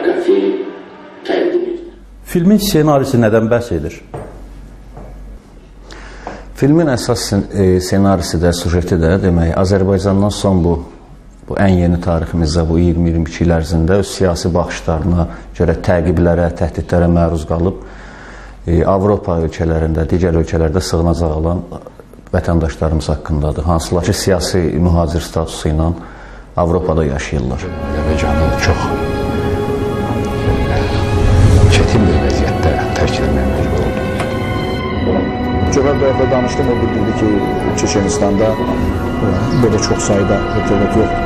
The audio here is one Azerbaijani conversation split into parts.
harika film təqdim edir. Filmin ssenarisi nədən bəhs edir? Filmin əsas ssenarisi də, sujeti də demək, Azərbaycandan son bu ən yeni tariximizdə, bu 20-22 il ərzində öz siyasi baxışlarına görə təqiblərə, təhdidlərə məruz qalıb, Avropa ölkələrində, digər ölkələrdə sığınacaq alan vətəndaşlarımız haqqındadır. Hansılar ki, siyasi mühacir statusu ilə Avropada yaşayırlar. Azərbaycanın çox çətin bir vəziyyətdə tərk edilməyə məcbur oldu. Cövhər Bəyovla danışdım, o bildirdi ki, Çeçenistanda burada çox sayda hökumət yoxdur.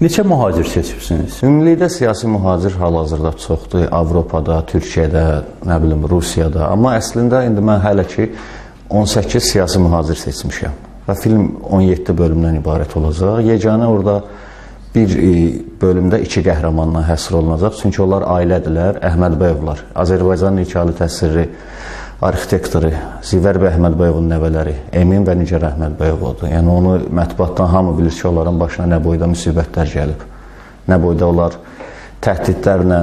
Neçə mühacir seçibsiniz? Ümumilikdə siyasi mühacir hal-hazırda çoxdur. Avropada, Türkiyədə, nə bilim, Rusiyada. Amma əslində indi mən hələ ki 18 siyasi mühacir seçmişəm. Və film 17 bölümdən ibarət olacaq. Yeganə orada bir bölümdə 2 qəhrəmanla həsr olunacaq. Çünki onlar ailədirlər, Əhmədbəyovlar. Azərbaycanın ilk ali təsirli arxitektoru Zivər bəy Əhmədbəyovun nəvələri Emin və Nigar Əhmədbəyovadır. Yəni onu mətbuatdan hamı bilir ki, onların başına nə boyda müsibətlər gəlib. Nə boyda onlar təhdidlərlə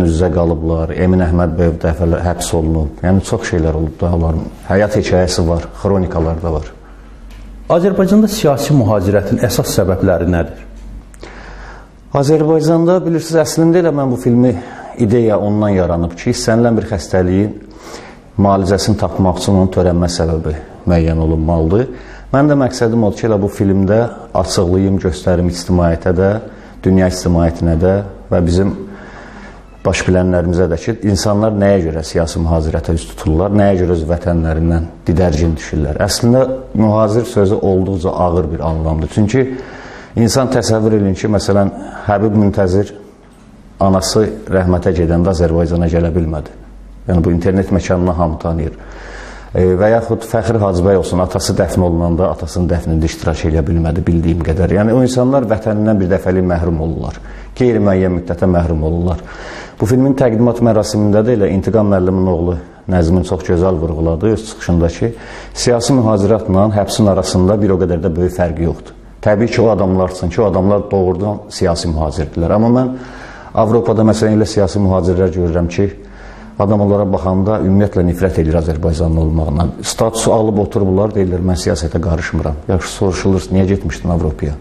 üz-üzə qalıblar. Emin Əhmədbəyov dəfələr həbs olunub. Yəni çox şeylər olub da, onların həyat hekayəsi var, xronikalar da var. Azərbaycanda siyasi mühacirətin əsas səbəbləri nədir? Azərbaycanda bilirsiniz, əslində elə mən bu filmi ideya ondan yaranıb ki, istənilən bir xəstəliyin müalicəsini tapmaq üçün onun törənmə səbəbi müəyyən olunmalıdır. Mən də məqsədim odur ki, elə bu filmdə açıqlayım, göstərim ictimaiyyətə də, dünya ictimaiyyətinə də və bizim baş bilənlərimizə də ki, insanlar nəyə görə siyasi mühacirətə üst tuturlar, nəyə görə öz vətənlərindən didərgin düşürlər. Əslində, mühacir sözü olduqca ağır bir anlamdır. Çünki insan təsəvvür edin ki, məsələn, Həbib Müntəzir anası rəhmətə gedəndə Azərbaycana gələ bilmədi. Yəni, bu internet məkanına hamı tanıyır. Və yaxud Fəxri Hacıbəy olsun, atası dəfn olunanda atasının dəfnində iştirak edə bilmədi, bildiyim qədər. Yəni, o insanlar vətənindən bir dəfəlik məhrum olurlar. Qeyri-müəyyən müddətə məhrum olurlar. Bu filmin təqdimat mərasimində də elə İntiqam müəllimin oğlu Nəzmin çox gözəl vurğuladı öz çıxışında ki, siyasi mühacirətlə həbsin arasında bir o qədər də böyük fərqi yoxdur. Təbii ki, o adamlar üçün ki, o adamlar doğrudan siyasi mühacirdirlər. Amma mən Avropada məsələn elə siyasi mühacirlər görürəm ki, adam onlara baxanda ümumiyyətlə nifrət edir Azərbaycanlı olmağına. Statusu alıb otururlar, deyirlər, mən siyasətə qarışmıram. Yaxşı soruşulur, niyə getmişdin Avropaya?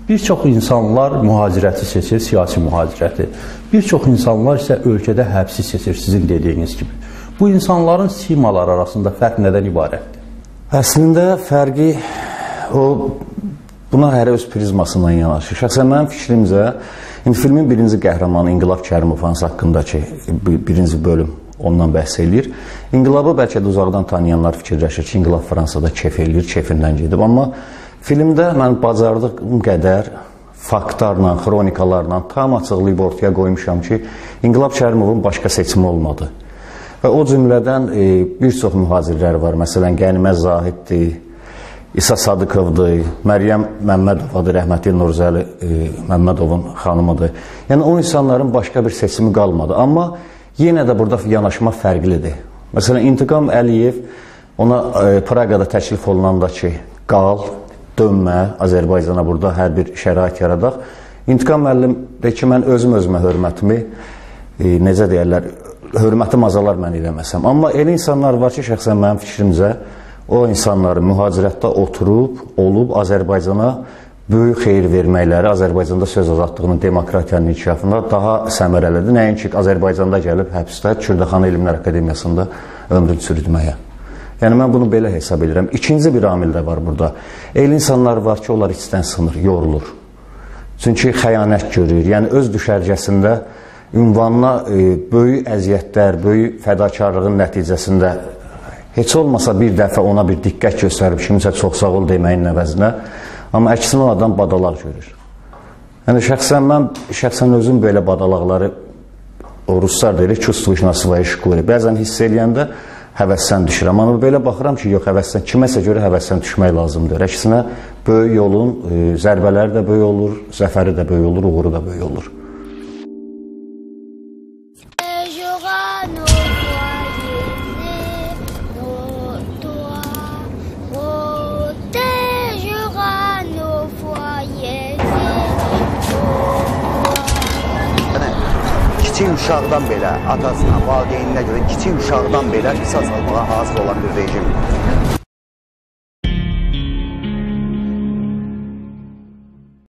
Bir çox insanlar mühacirəti seçir, siyasi mühacirəti. Bir çox insanlar isə ölkədə həbsi seçir, sizin dediyiniz kimi. Bu insanların simaları arasında fərq nədən ibarətdir? Əslində fərqi buna hərə öz prizmasından yanaşır. Şəxsən mənim fikrimcə, indi filmin birinci qəhrəmanı İnqilab Kərimov haqqındakı birinci bölüm ondan bəhs eləyir. İnqilabı bəlkə də uzaqdan tanıyanlar fikirləşir ki, İnqilab Fransada kef eləyir, kefindən gedib. Amma filmdə mən bacardığım qədər faktlarla, xronikalarla tam açıqlayıb ortaya qoymuşam ki, İnqilab Kərimovun başqa seçimi olmadı. Və o cümlədən bir çox mühacirlər var. Məsələn, Qənimə Zahiddir, İsa Sadıqovdur, Məryəm Məmmədovadır, rəhmətli Norzəli Məmmədovun xanımıdır. Yəni, o insanların başqa bir seçimi qalmadı. Amma yenə də burada yanaşma fərqlidir. Məsələn, İntiqam Əliyev ona Praqada təklif olunanda ki, qal, dönmə, Azərbaycana burada hər bir şərait yaradaq. İntiqam müəllim deyir ki, mən özümə hörmətimi, necə deyərlər, hörmətim azalar mən eləməsəm. Amma elə insanlar var ki, şəxsən mənim fikrimcə, o insanları mühacirətdə olub Azərbaycana böyük xeyir verməkləri, Azərbaycanda söz azadlığının, demokratiyanın inkişafında daha səmərəlidir. Nəinki Azərbaycanda gəlib həbsdə Kürdəxana Elmlər Akademiyasında ömrünü sürütməyə. Yəni, mən bunu belə hesab edirəm. İkinci bir amil də var burada. Elə insanlar var ki, onlar içdən sınır, yorulur. Çünki xəyanət görür. Yəni, öz düşərgəsində ünvanına böyük əziyyətlər, böyük fədakarlığın nəticəsində heç olmasa bir dəfə ona bir diqqət göstərib, kimsə çox sağ ol deməyin əvəzinə, amma əksinə o adam badalaq görür. Yəni, şəxsən özüm belə badalaqları, o ruslar deyilir, çustuviş nasıvayı şükuri. Bəzən hiss eləyəndə həvəssən düşürəm, amma belə baxıram ki, yox, həvəssən, kiməsə görə həvəssən düşmək lazımdır. Əksinə, böyük yolun zərbələri də böyük olur, zəfəri də böyük olur, uğuru da böyük olur. kiçik uşaqdan belə atasına, valideyninə görə kiçik uşaqdan belə qisas almağa hazır olan bir rejim.